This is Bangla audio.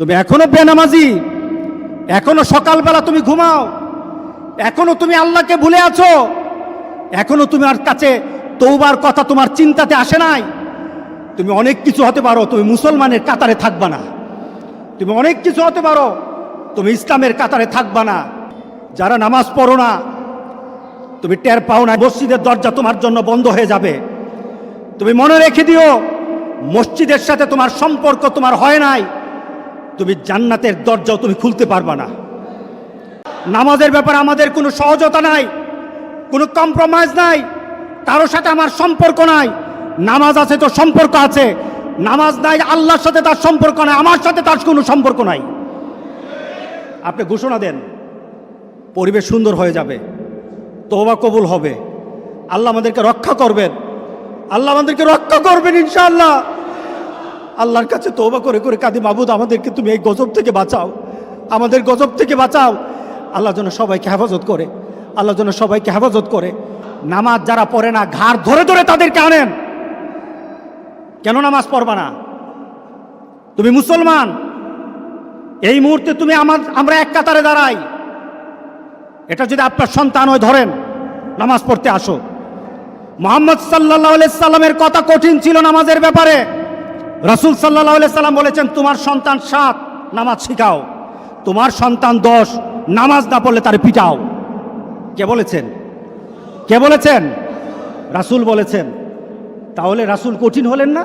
তুমি এখনো বেনামাজি, এখনো সকালবেলা তুমি ঘুমাও, এখনো তুমি আল্লাহকে ভুলে আছো, এখনো তোমার কাছে তওবার কথা তোমার চিন্তাতে আসে নাই। তুমি অনেক কিছু হতে পারো, তুমি মুসলমানের কাতারে থাকবা না। তুমি অনেক কিছু হতে পারো, তুমি ইসলামের কাতারে থাকবা না। যারা নামাজ পড়ো না, তুমি টের পাও না, মসজিদের দরজা তোমার জন্য বন্ধ হয়ে যাবে। তুমি মনে রেখে দিও, মসজিদের সাথে তোমার সম্পর্ক তোমার হয় নাই, তুমি জান্নাতের দরজাও তুমি খুলতে পারবা না। নামাজের ব্যাপারে আমাদের কোনো সহজতা নাই, কোনো কম্প্রোমাইজ নাই, কারোর সাথে আমার সম্পর্ক নাই। নামাজ আছে তো সম্পর্ক আছে, নামাজ নাই আল্লাহর সাথে তার সম্পর্ক নাই, আমার সাথে তার কোনো সম্পর্ক নাই। আপনি ঘোষণা দেন, পরিবেশ সুন্দর হয়ে যাবে, তওবা কবুল হবে, আল্লাহ আমাদেরকে রক্ষা করবেন, আল্লাহ আমাদেরকে রক্ষা করবেন ইনশাআল্লাহ। আল্লাহর কাছে তওবা করে করে কাঁদি, মাবুদ আমাদেরকে তুমি এই গজব থেকে বাঁচাও, আমাদের গজব থেকে বাঁচাও। আল্লাহ যেন সবাইকে হেফাজত করে, আল্লাহ যেন সবাইকে হেফাজত করে। নামাজ যারা পড়ে না, ঘাড় ধরে ধরে তাদেরকে আনেন। কেন নামাজ পড়বা না? তুমি মুসলমান, এই মুহূর্তে তুমি আমরা এক কাতারে দাঁড়াই। এটা যদি আপনার সন্তান হয়, ধরেন নামাজ পড়তে আসো। মুহাম্মদ সাল্লাল্লাহু আলাইহি সাল্লামের কথা কঠিন ছিল নামাজের ব্যাপারে। রাসূল সাল্লাল্লাহু আলাইহি সাল্লাম বলেছেন, তোমার সন্তান 7 নামাজ শিখাও, তোমার সন্তান 10 নামাজ না পড়লে তার পিটাও। কে বলেছেন? কে বলেছেন? রাসূল বলেছেন। তাহলে রাসূল কঠিন হলেন না?